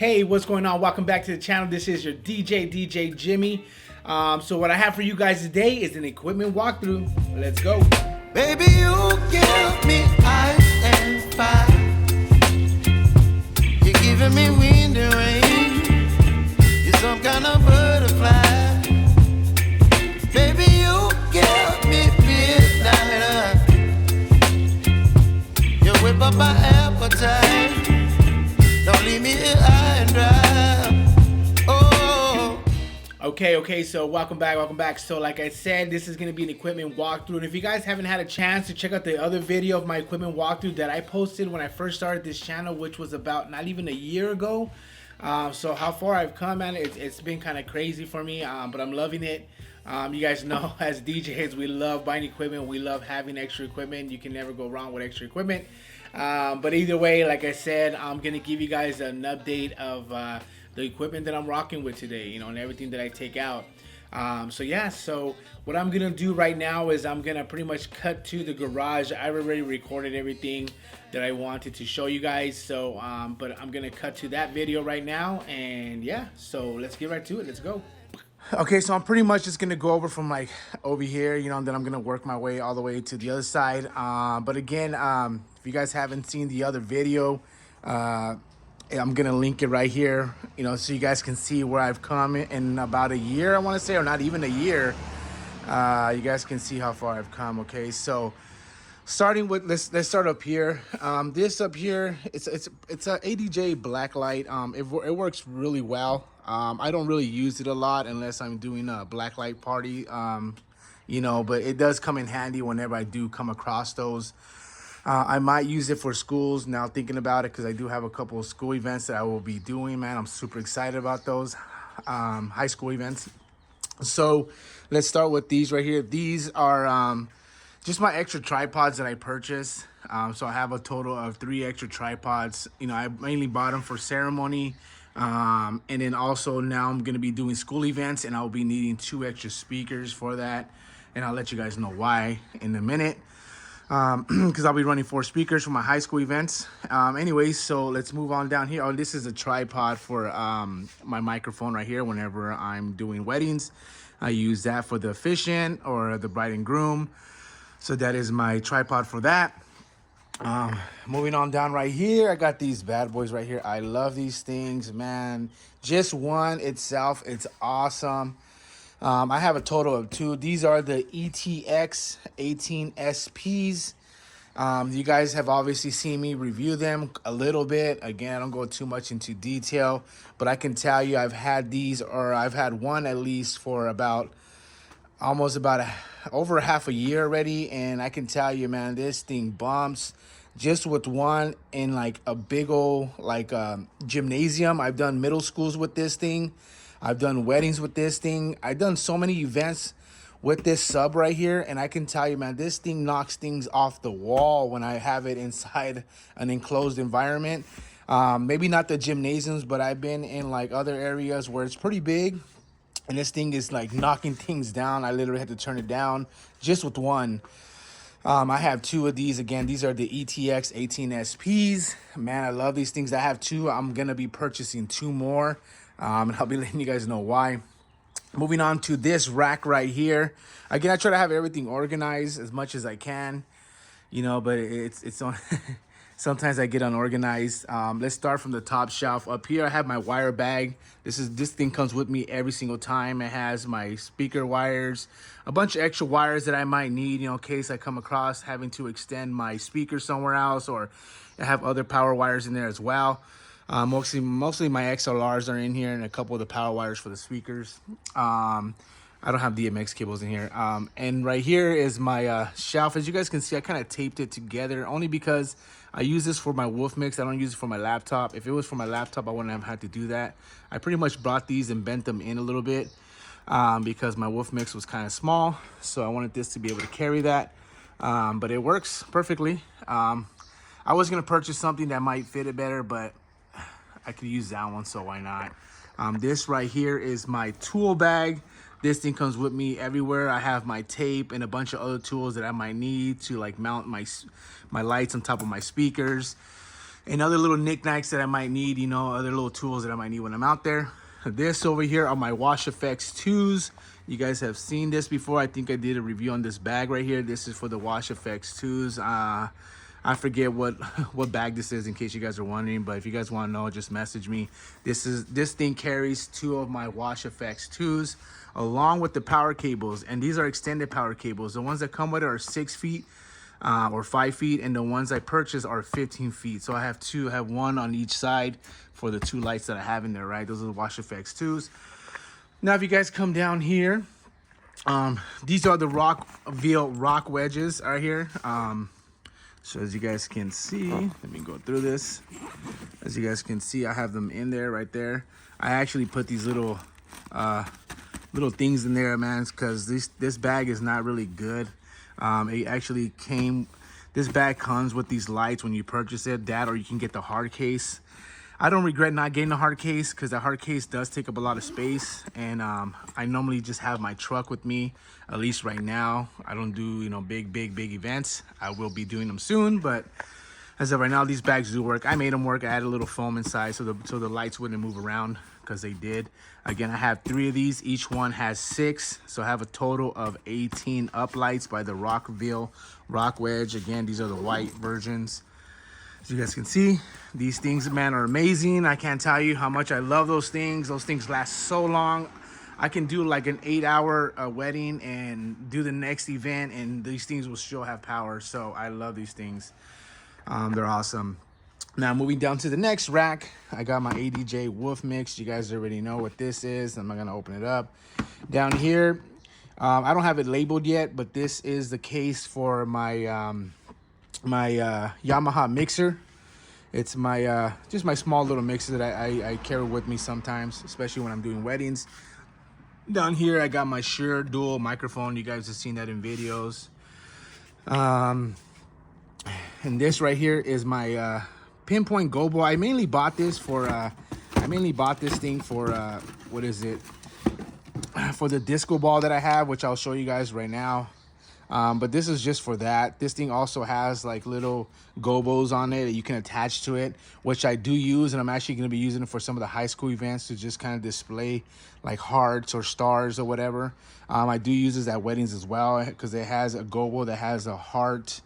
Hey, what's going on? Welcome back to the channel. This is your DJ Jimmy. So what I have for you guys today is an equipment walkthrough. Let's go. Baby, you give me ice and fire. You're giving me wind and rain. You're some kind of butterfly. Baby, you give me midnight. You whip up my appetite. Don't leave me here high and dry. Oh. Okay, so welcome back. So like I said, this is going to be an equipment walkthrough. And if you guys haven't had a chance to check out the other video of my equipment walkthrough that I posted when I first started this channel, which was about not even a year ago. So how far I've come, man, it's been kind of crazy for me, but I'm loving it. You guys know as DJs, we love buying equipment. We love having extra equipment. You can never go wrong with extra equipment. But either way, like I said, I'm going to give you guys an update of the equipment that I'm rocking with today, you know, and everything that I take out. So what I'm going to do right now is I'm going to pretty much cut to the garage. I already recorded everything that I wanted to show you guys. So, but I'm going to cut to that video right now. And yeah, so let's get right to it. Let's go. Okay, so I'm pretty much just gonna go over from like over here, you know, and then I'm gonna work my way all the way to the other side. But again, if you guys haven't seen the other video, I'm gonna link it right here, you know, so you guys can see where I've come in about a year, I want to say, or not even a year. You guys can see how far I've come. Okay, so starting with let's start up here. This up here, it's a ADJ blacklight. It works really well. I don't really use it a lot unless I'm doing a blacklight party, you know, but it does come in handy whenever I do come across those. I might use it for schools now, thinking about it, because I do have a couple of school events that I will be doing, man. I'm super excited about those high school events. So let's start with these right here. These are just my extra tripods that I purchased. So I have a total of 3 extra tripods. You know, I mainly bought them for ceremony. And then also now I'm going to be doing school events, and I'll be needing 2 extra speakers for that. And I'll let you guys know why in a minute. Because I'll be running 4 speakers for my high school events. Anyways, so let's move on down here. Oh, this is a tripod for my microphone right here. Whenever I'm doing weddings, I use that for the officiant or the bride and groom. So that is my tripod for that. Moving on down right here, I got these bad boys right here. I love these things, man. Just one itself, it's awesome. I have a total of 2. These are the ETX 18SPs. You guys have obviously seen me review them a little bit. Again, I don't go too much into detail, but I can tell you I've had these, or I've had one at least for over half a year already. And I can tell you, man, this thing bumps. Just with one in like a big old gymnasium. I've done middle schools with this thing. I've done weddings with this thing. I've done so many events with this sub right here, and I can tell you, man, this thing knocks things off the wall when I have it inside an enclosed environment. Maybe not the gymnasiums, but I've been in like other areas where it's pretty big, and this thing is like knocking things down. I literally had to turn it down just with one. I have 2 of these. Again, these are the ETX 18SPs. Man, I love these things. I have 2. I'm gonna be purchasing 2 more. And I'll be letting you guys know why. Moving on to this rack right here. Again, I try to have everything organized as much as I can, you know, but it's on. Sometimes I get unorganized. Let's start from the top shelf. Up here, I have my wire bag. This thing comes with me every single time. It has my speaker wires, a bunch of extra wires that I might need, you know, in case I come across having to extend my speaker somewhere else, or I have other power wires in there as well. Mostly my XLRs are in here, and a couple of the power wires for the speakers. I don't have DMX cables in here. And right here is my shelf. As you guys can see, I kind of taped it together only because I use this for my Wolf Mix. I don't use it for my laptop. If it was for my laptop, I wouldn't have had to do that. I pretty much brought these and bent them in a little bit because my Wolf Mix was kind of small. So I wanted this to be able to carry that. But it works perfectly. I was going to purchase something that might fit it better, but I could use that one, so why not? This right here is my tool bag. This thing comes with me everywhere. I have my tape and a bunch of other tools that I might need to like mount my lights on top of my speakers. and other little knickknacks that I might need, you know, other little tools that I might need when I'm out there. This over here are my Wash Effects 2s. You guys have seen this before. I think I did a review on this bag right here. This is for the Wash Effects 2s. I forget what bag this is in case you guys are wondering, but if you guys want to know, just message me. This thing carries 2 of my Wash Effects 2s along with the power cables, and these are extended power cables. The ones that come with it are 6 feet or 5 feet, and the ones I purchased are 15 feet. So I have 2, I have 1 on each side for the 2 lights that I have in there, right? Those are the Wash Effects 2s. Now, if you guys come down here, these are the rock wedges right here. So as you guys can see, let me go through this. As you guys can see, I have them in there, right there. I actually put these little things in there, man, because this bag is not really good. It actually this bag comes with these lights when you purchase it, that or you can get the hard case. I don't regret not getting the hard case because the hard case does take up a lot of space, and I normally just have my truck with me, at least right now. I don't do, you know, big events. I will be doing them soon, but as of right now, these bags do work. I made them work. I added a little foam inside so the lights wouldn't move around, because they did. Again, I have 3 of these. Each one has 6, so I have a total of 18 up lights by the Rock Wedge. Again, these are the white versions. As you guys can see, these things, man, are amazing. I can't tell you how much I love those things. Those things last so long. I can do like an 8-hour wedding and do the next event, and these things will still have power. So I love these things. They're awesome. Now, moving down to the next rack, I got my ADJ Wolf Mix. You guys already know what this is. I'm not going to open it up. Down here, I don't have it labeled yet, but this is the case for my my Yamaha mixer. It's my just my small little mixer that I carry with me sometimes, especially when I'm doing weddings. Down here, I got my Shure dual microphone. You guys have seen that in videos. And this right here is my pinpoint gobo. I mainly bought this for thing for what is it, for the disco ball that I have, which I'll show you guys right now. But this is just for that. This thing also has like little gobos on it that you can attach to it, which I do use, and I'm actually going to be using it for some of the high school events to just kind of display like hearts or stars or whatever. I do use this at weddings as well, because it has a gobo that has a heart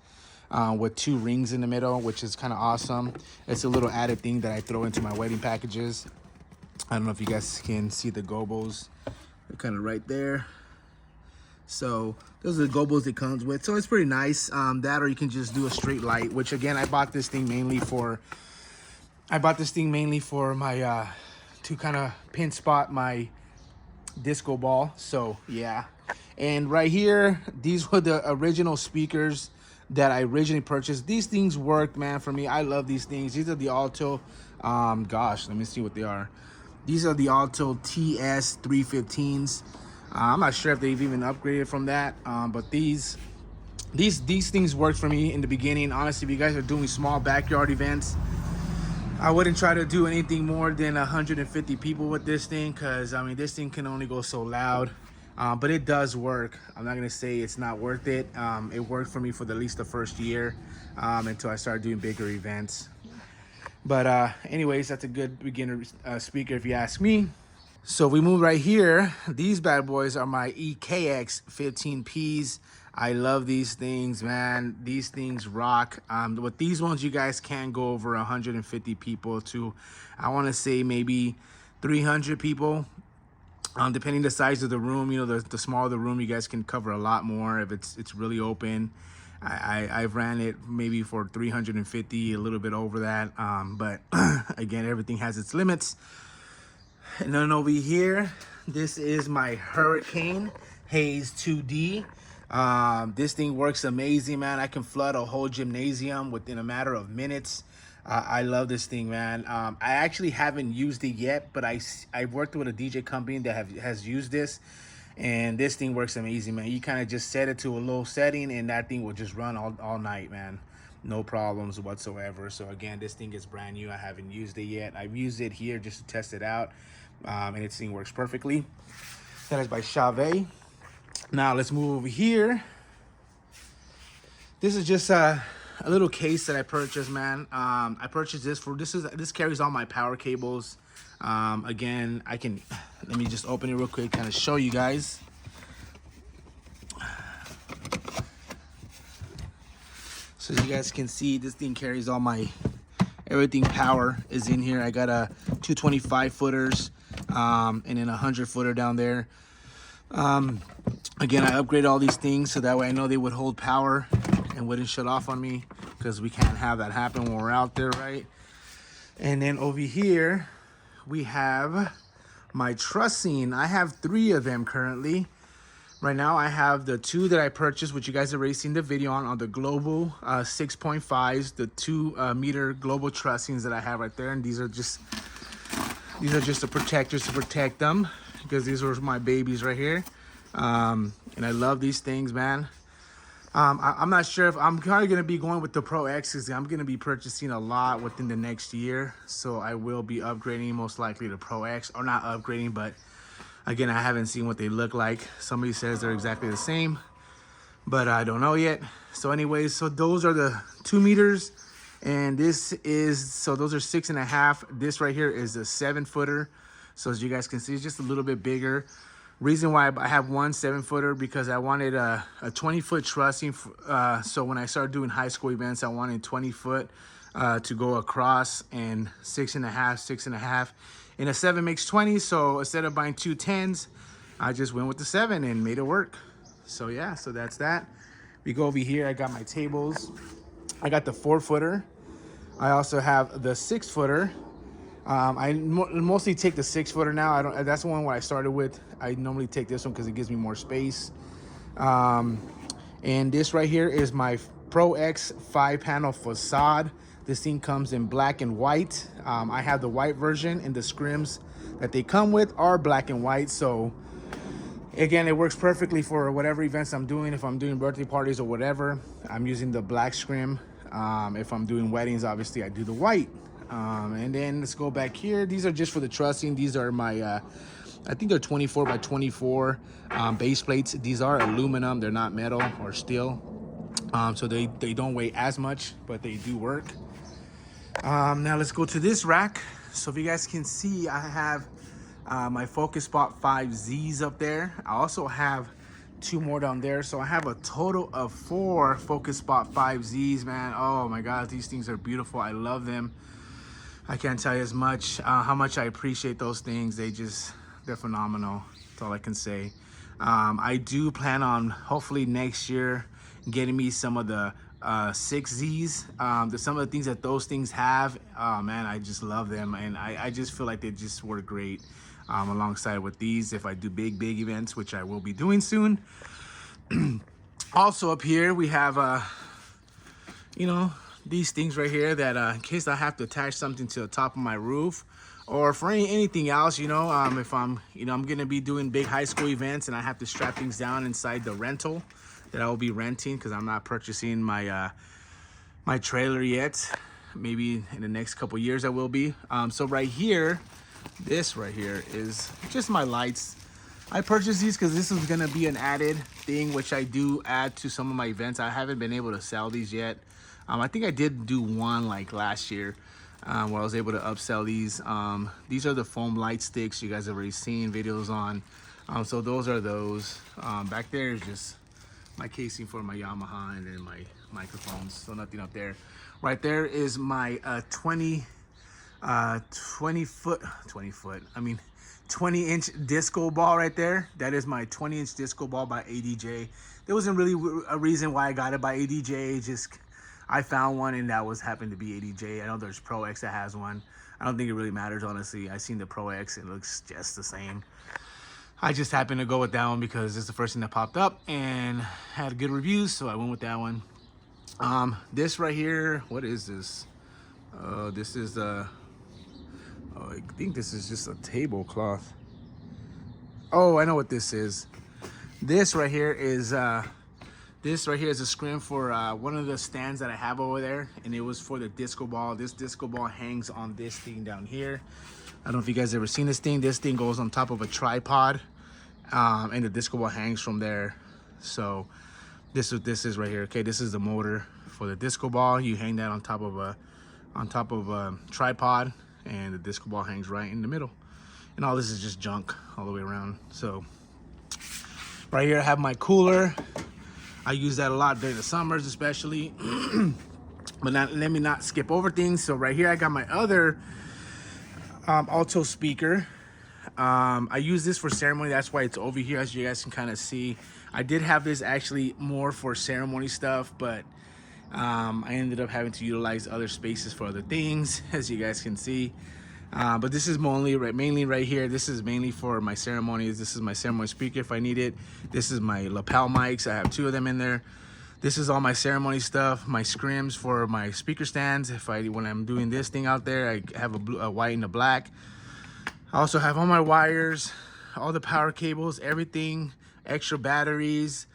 with 2 rings in the middle, which is kind of awesome. It's a little added thing that I throw into my wedding packages. I don't know if you guys can see the gobos. They're kind of right there. So those are the gobos it comes with. So it's pretty nice. That, or you can just do a straight light, which again, I bought this thing mainly for my to kind of pin spot my disco ball. So yeah. And right here, these were the original speakers that I originally purchased. These things worked, man, for me. I love these things. These are the Alto, gosh, let me see what they are. These are the Alto TS 315s. I'm not sure if they've even upgraded from that, but these things worked for me in the beginning. Honestly, if you guys are doing small backyard events, I wouldn't try to do anything more than 150 people with this thing, because I mean, this thing can only go so loud. But it does work. I'm not gonna say it's not worth it. It worked for me for at least the first year, until I started doing bigger events. But anyways, that's a good beginner speaker if you ask me. So we move right here. These bad boys are my EKX 15Ps. I love these things, man. These things rock. With these ones, you guys can go over 150 people to, I want to say maybe 300 people. Depending the size of the room, you know, the smaller the room, you guys can cover a lot more if it's really open. I've ran it maybe for 350, a little bit over that. But again, everything has its limits. And then over here, this is my Hurricane Haze 2D. This thing works amazing, man. I can flood a whole gymnasium within a matter of minutes. I love this thing, man. I actually haven't used it yet, but I worked with a DJ company that has used this, and this thing works amazing, man. You kind of just set it to a low setting, and that thing will just run all night, man. No problems whatsoever. So again, this thing is brand new. I haven't used it yet. I've used it here just to test it out, and this thing works perfectly. That is by Chave. Now let's move over here. This is just a little case that I purchased, man. I purchased this for this carries all my power cables. Again, let me just open it real quick, kind of show you guys. So as you guys can see, this thing carries all my everything. Power is in here. I got a 225 footers and then a 100 footer down there. Again, I upgrade all these things so that way I know they would hold power and wouldn't shut off on me, because we can't have that happen when we're out there, right? And then over here we have my trussing. I have 3 of them currently. Right now I have the 2 that I purchased, which you guys have already seen the video on the global 6.5s, the 2 meter global trussings that I have right there. And these are just the protectors to protect them, because these were my babies right here. And I love these things, man. I'm not sure if I'm kind of going to be going with the Pro X's. I'm going to be purchasing a lot within the next year, so I will be upgrading most likely to Pro X, or not upgrading, but again, I haven't seen what they look like. Somebody says they're exactly the same, but I don't know yet. So anyways, so those are the 2 meters, and this is, so those are 6.5. This right here is a 7 footer. So as you guys can see, it's just a little bit bigger. Reason why I have one 7 footer, because I wanted a 20-foot trussing. So when I started doing high school events, I wanted 20 foot to go across, and 6.5, 6.5. And a 7 makes 20. So instead of buying 2 10s, I just went with the 7 and made it work. So yeah, so that's that. We go over here. I got my tables. I got the 4 footer. I also have the 6 footer. I mostly take the 6 footer now. That's the one what I started with. I normally take this one because it gives me more space. And this right here is my Pro X 5-panel facade. This thing comes in black and white. I have the white version, and the scrims that they come with are black and white. So again, it works perfectly for whatever events I'm doing. If I'm doing birthday parties or whatever, I'm using the black scrim. If I'm doing weddings, obviously I do the white. And then let's go back here. These are just for the trussing. These are my I think they're 24 by 24 base plates. These are aluminum. They're not metal or steel. So they don't weigh as much, but they do work. Now let's go to this rack. So if you guys can see, I have my Focus Spot 5Zs up there. I also have 2 more down there. So I have a total of 4 Focus Spot 5Zs, man. Oh my God, these things are beautiful. I love them. I can't tell you as much how much I appreciate those things. They're phenomenal. That's all I can say. I do plan on hopefully next year getting me some of the 6Zs. Some of the things that those things have, oh man, I just love them, and I just feel like they just work great alongside with these if I do big events, which I will be doing soon. Also up here we have you know, these things right here that in case I have to attach something to the top of my roof, or for anything else, you know, if I'm gonna be doing big high school events and I have to strap things down inside the rental that I will be renting, because I'm not purchasing my my trailer yet. Maybe in the next couple years I will be. So right here, this right here is just my lights. I purchased these because this is gonna be an added thing, which I do add to some of my events. I haven't been able to sell these yet. I think I did do one like last year where I was able to upsell these. These are the foam light sticks you guys have already seen videos on. So those are those. Back there is just my casing for my Yamaha, and then my microphones. So nothing up there. Right there is my 20-inch disco ball right there. That is my 20-inch disco ball by ADJ. There wasn't really a reason why I got it by ADJ. Just I found one, and that happened to be ADJ. I know there's Pro X that has one. I don't think it really matters, honestly. I seen the Pro X, it looks just the same. I just happened to go with that one because it's the first thing that popped up and had good reviews, so I went with that one. This right here, what is this? This is I think this is just a tablecloth. Oh, I know what this is. This right here is a scrim for one of the stands that I have over there, and it was for the disco ball. This disco ball hangs on this thing down here. I don't know if you guys ever seen this thing. This thing goes on top of a tripod, and the disco ball hangs from there. So This is what this is right here. Okay, this is the motor for the disco ball. You hang that on top of a tripod, and the disco ball hangs right in the middle. And all this is just junk all the way around. So right here I have my cooler. I use that a lot during the summers especially. But let me not skip over things. So right here I got my other alto speaker. I use this for ceremony. That's why it's over here, as you guys can kind of see. I did have this actually more for ceremony stuff, but I ended up having to utilize other spaces for other things, as you guys can see. But this is mainly right here. This is mainly for my ceremonies. This is my ceremony speaker if I need it. This is my lapel mics. I have 2 of them in there. This is all my ceremony stuff, my scrims for my speaker stands. When I'm doing this thing out there, I have a white and a black. I also have all my wires, all the power cables, everything, extra batteries,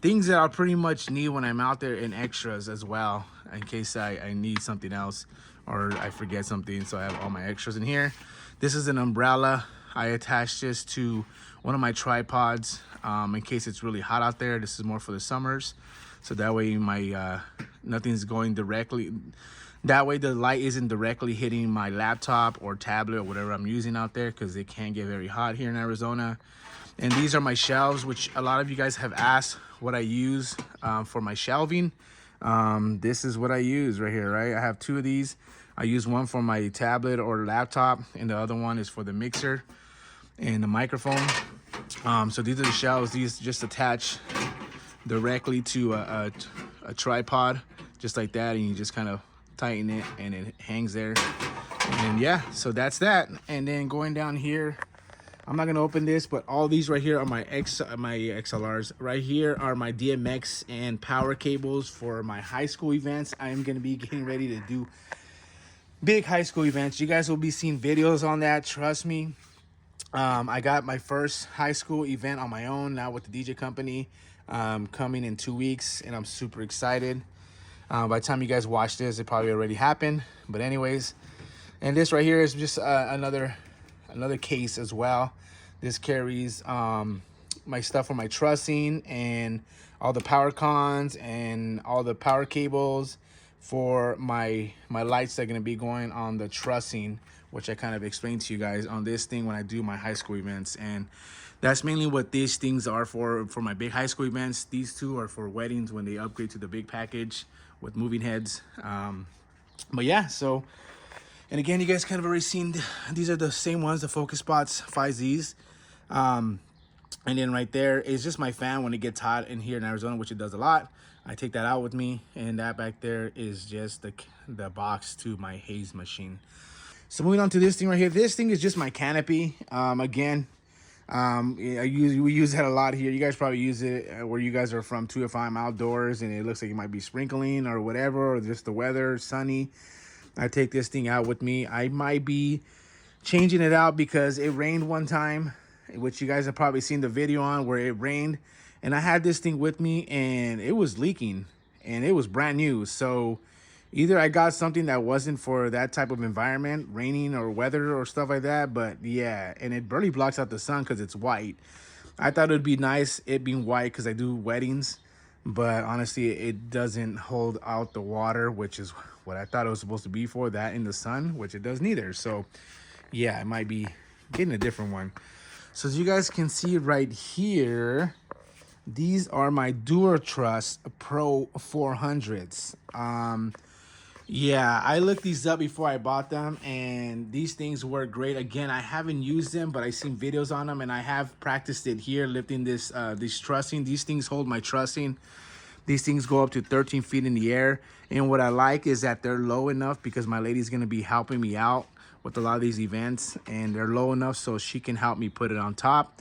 things that I'll pretty much need when I'm out there, in extras as well, in case I need something else or I forget something. So I have all my extras in here. This is an umbrella. I attached this to one of my tripods in case it's really hot out there. This is more for the summers. So that way nothing's going directly. That way the light isn't directly hitting my laptop or tablet or whatever I'm using out there, because it can get very hot here in Arizona. And these are my shelves, which a lot of you guys have asked what I use for my shelving. This is what I use right here, right? I have 2 of these. I use one for my tablet or laptop, and the other one is for the mixer and the microphone. So these are the shelves. These just attach directly to a tripod, just like that, and you just kind of tighten it and it hangs there. And yeah, so that's that. And then going down here, I'm not gonna open this, but all these right here are my XLRs. Right here are my DMX and power cables for my high school events. I am gonna be getting ready to do big high school events. You guys will be seeing videos on that, trust me. I got my first high school event on my own now with the DJ company coming in 2 weeks, and I'm super excited. By the time you guys watch this, it probably already happened, but anyways. And this right here is just another case as well. This carries my stuff for my trussing and all the power cons and all the power cables for my lights that are going to be going on the trussing, which I kind of explained to you guys on this thing when I do my high school events. And that's mainly what these things are for my big high school events. These 2 are for weddings when they upgrade to the big package with moving heads. But yeah, so, and again, you guys kind of already seen, these are the same ones, the Focus Spots 5Zs. And then right there is just my fan when it gets hot in here in Arizona, which it does a lot. I take that out with me, and that back there is just the box to my haze machine. So moving on to this thing right here. This thing is just my canopy. Again, we use that a lot here. You guys probably use it where you guys are from too. If I'm outdoors and it looks like it might be sprinkling or whatever, or just the weather, sunny, I take this thing out with me. I might be changing it out because it rained one time, which you guys have probably seen the video on where it rained, and I had this thing with me and it was leaking and it was brand new. So either I got something that wasn't for that type of environment, raining or weather or stuff like that. But yeah, and it barely blocks out the sun because it's white. I thought it would be nice it being white because I do weddings, but honestly it doesn't hold out the water, which is what I thought it was supposed to be for, that in the sun, which it does neither. So yeah, I might be getting a different one. So as you guys can see right here, these are my Dual Truss Pro 400s. Yeah, I looked these up before I bought them, and these things work great. Again, I haven't used them, but I've seen videos on them, and I have practiced it here, lifting this trussing. These things hold my trussing. These things go up to 13 feet in the air, and what I like is that they're low enough because my lady's going to be helping me out with a lot of these events, and they're low enough so she can help me put it on top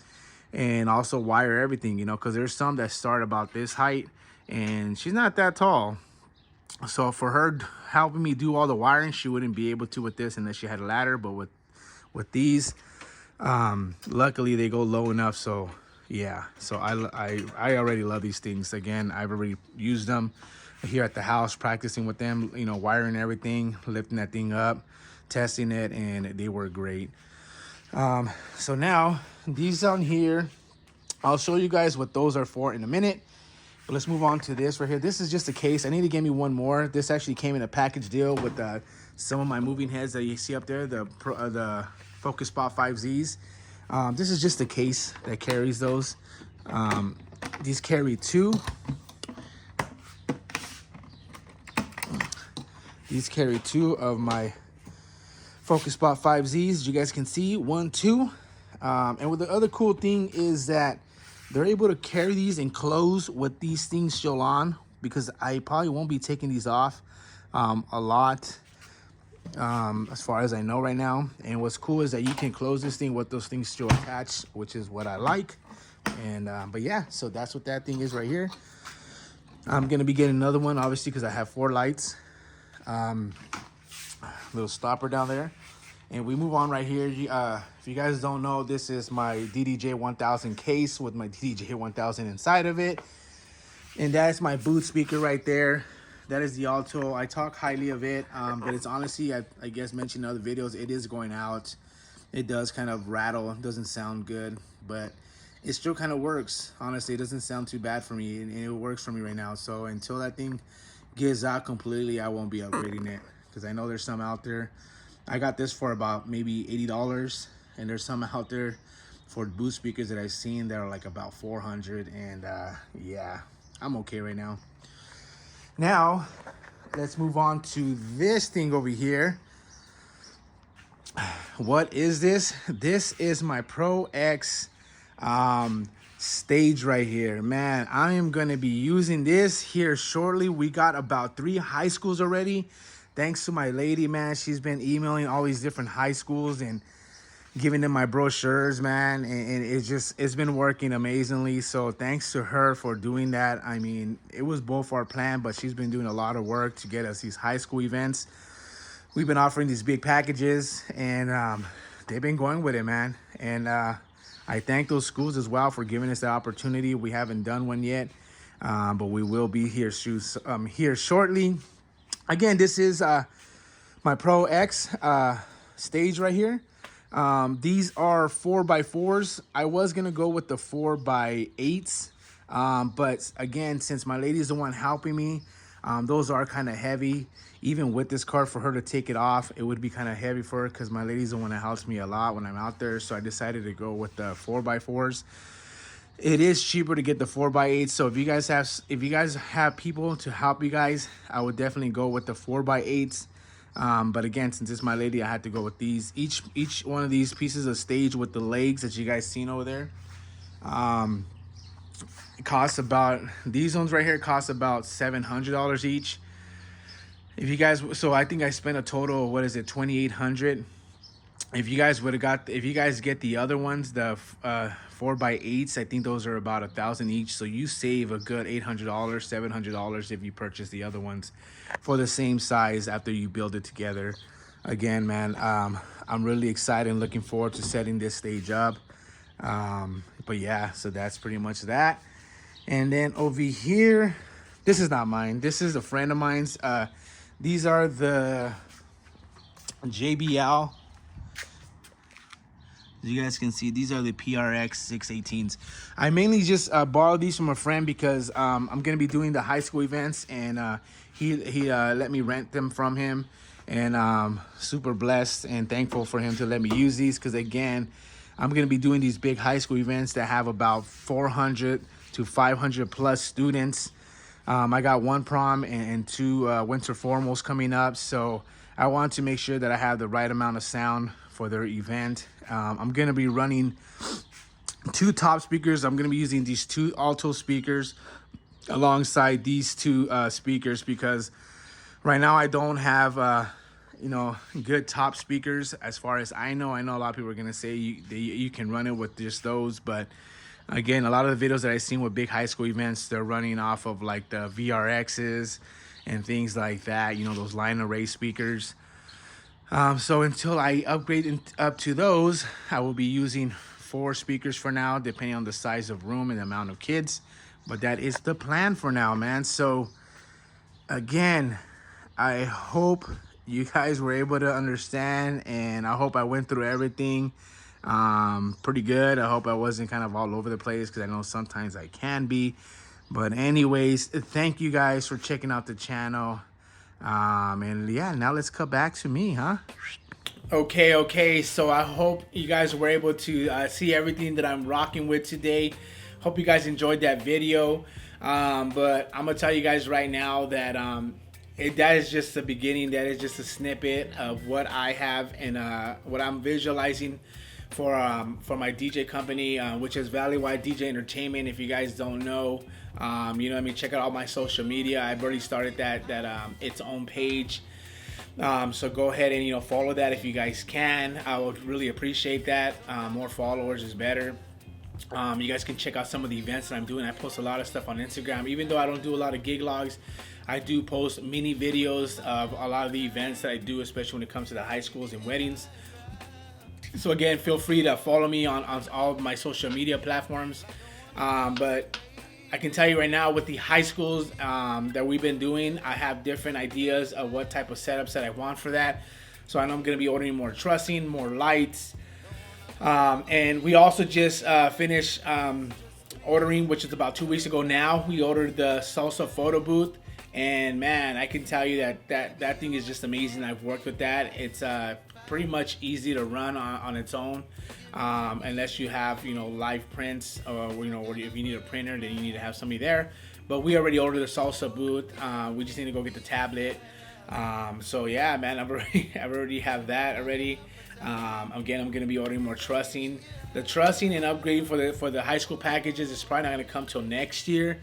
and also wire everything, you know, because there's some that start about this height and she's not that tall. So for her helping me do all the wiring, she wouldn't be able to with this unless she had a ladder. But with these, luckily they go low enough. So yeah, so I already love these things. Again, I've already used them here at the house, practicing with them, you know, wiring everything, lifting that thing up, testing it, and they work great. So now these on here, I'll show you guys what those are for in a minute. But let's move on to this right here. This is just a case. I need to get me one more. This actually came in a package deal with some of my moving heads that you see up there, the Focus Spot 5Zs. This is just a case that carries those. These carry two. These carry two of my Focus Spot 5Zs. You guys can see 1, 2. And what the other cool thing is that they're able to carry these and close with these things still on, because I probably won't be taking these off a lot as far as I know right now. And what's cool is that you can close this thing with those things still attached, which is what I like. And but yeah, so that's what that thing is right here. I'm gonna be getting another one, obviously, because I have 4 lights. Little stopper down there. And we move on right here. If you guys don't know, this is my djlife 1000 case with my djlife 1000 inside of it. And that's my boot speaker right there. That is the alto. I talk highly of it, but it's honestly, I guess mentioned in other videos, it is going out. It does kind of rattle. It doesn't sound good, but it still kind of works. Honestly, it doesn't sound too bad for me, and it works for me right now. So until that thing gives out completely, I won't be upgrading it, because I know there's some out there. I got this for about maybe $80, and there's some out there for boot speakers that I've seen that are like about 400, and yeah, I'm okay right now. Now, let's move on to this thing over here. What is this? This is my Pro X stage right here. Man, I am going to be using this here shortly. We got about 3 high schools already. Thanks to my lady, man. She's been emailing all these different high schools and giving them my brochures, man. And it's been working amazingly. So thanks to her for doing that. I mean, it was both our plan, but she's been doing a lot of work to get us these high school events. We've been offering these big packages, and they've been going with it, man. And I thank those schools as well for giving us the opportunity. We haven't done one yet, but we will be here shortly. Again, this is my Pro X stage right here. These are 4x4s. I was gonna go with the 4x8s, but again, since my lady is the one helping me, those are kind of heavy. Even with this cart, for her to take it off, it would be kind of heavy for her, because my lady's the one that helps me a lot when I'm out there. So I decided to go with the 4x4s. It is cheaper to get the 4x8. So if you guys have people to help you guys, I would definitely go with the 4x8s. But again, since it's my lady, I had to go with these. Each one of these pieces of stage with the legs that you guys seen over there, it costs about, these ones right here cost about $700 each. If you guys, so I think I spent a total of, what is it, $2,800. If you guys get the other ones, the 4x8s, I think those are about $1,000 each. So you save a good $800, $700 if you purchase the other ones for the same size after you build it together. Again, man, I'm really excited and looking forward to setting this stage up. But yeah, so that's pretty much that. And then over here, this is not mine. This is a friend of mine's. These are the JBL. As you guys can see, these are the PRX 618s. I mainly just borrowed these from a friend because I'm going to be doing the high school events, and he let me rent them from him. And super blessed and thankful for him to let me use these, because again, I'm going to be doing these big high school events that have about 400 to 500 plus students. I got 1 prom and 2 winter formals coming up, so I want to make sure that I have the right amount of sound for their event. I'm going to be running 2 top speakers. I'm going to be using these 2 alto speakers alongside these 2 speakers, because right now I don't have good top speakers. As far as I know a lot of people are going to say you can run it with just those, but again, a lot of the videos that I've seen with big high school events, they're running off of like the VRXs and things like that, those line array speakers. So until I upgrade up to those, I will be using 4 speakers for now, depending on the size of room and the amount of kids. But that is the plan for now, man. So again, I hope you guys were able to understand, and I hope I went through everything pretty good. I hope I wasn't kind of all over the place, because I know sometimes I can be. But anyways, thank you guys for checking out the channel. And yeah, now let's cut back to me, huh? Okay, so I hope you guys were able to see everything that I'm rocking with today. Hope you guys enjoyed that video. But I'm gonna tell you guys right now that that is just the beginning. That is just a snippet of what I have and what I'm visualizing for my DJ company, which is valleywidedj Entertainment. If you guys don't know, you know what I mean, check out all my social media. I've already started that its own page. So go ahead and, you know, follow that if you guys can. I would really appreciate that. More followers is better. You guys can check out some of the events that I'm doing. I post a lot of stuff on Instagram. Even though I don't do a lot of gig logs, I do post mini videos of a lot of the events that I do, especially when it comes to the high schools and weddings. So again, feel free to follow me on all of my social media platforms. But I can tell you right now, with the high schools that we've been doing, I have different ideas of what type of setups that I want for that. So I know I'm going to be ordering more trussing, more lights. And we also just finished ordering, which is about 2 weeks ago now. We ordered the salsa photo booth. And man, I can tell you that thing is just amazing. I've worked with that. It's pretty much easy to run on its own, unless you have, you know, live prints, or, you know, or if you need a printer, then you need to have somebody there. But we already ordered the salsa booth. We just need to go get the tablet. So yeah, man, I already have that already. Again, I'm gonna be ordering more trussing. The trussing and upgrading for the high school packages is probably not gonna come till next year.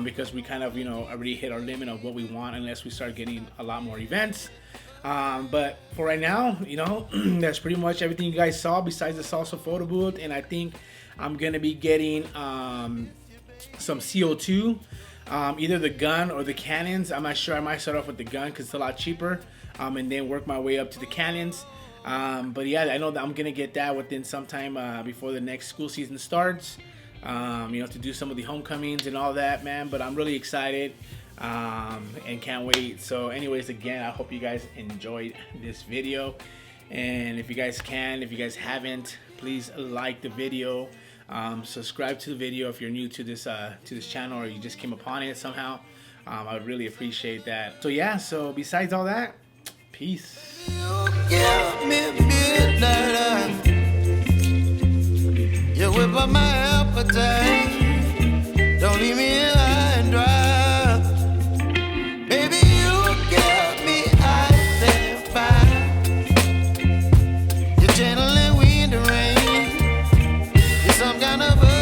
Because we kind of, you know, already hit our limit of what we want, unless we start getting a lot more events. But for right now, you know, that's pretty much everything you guys saw besides the salsa photo booth. And I think I'm gonna be getting some CO2, either the gun or the cannons. I'm not sure. I might start off with the gun because it's a lot cheaper, and then work my way up to the cannons. But yeah, I know that I'm gonna get that within some time before the next school season starts. You know, to do some of the homecomings and all that, man. But I'm really excited and can't wait. So anyways, again, I hope you guys enjoyed this video. And if you guys haven't, please like the video. Subscribe to the video if you're new to this channel, or you just came upon it somehow. I would really appreciate that. So yeah, so besides all that, peace. You give me midnight. You whip up my appetite.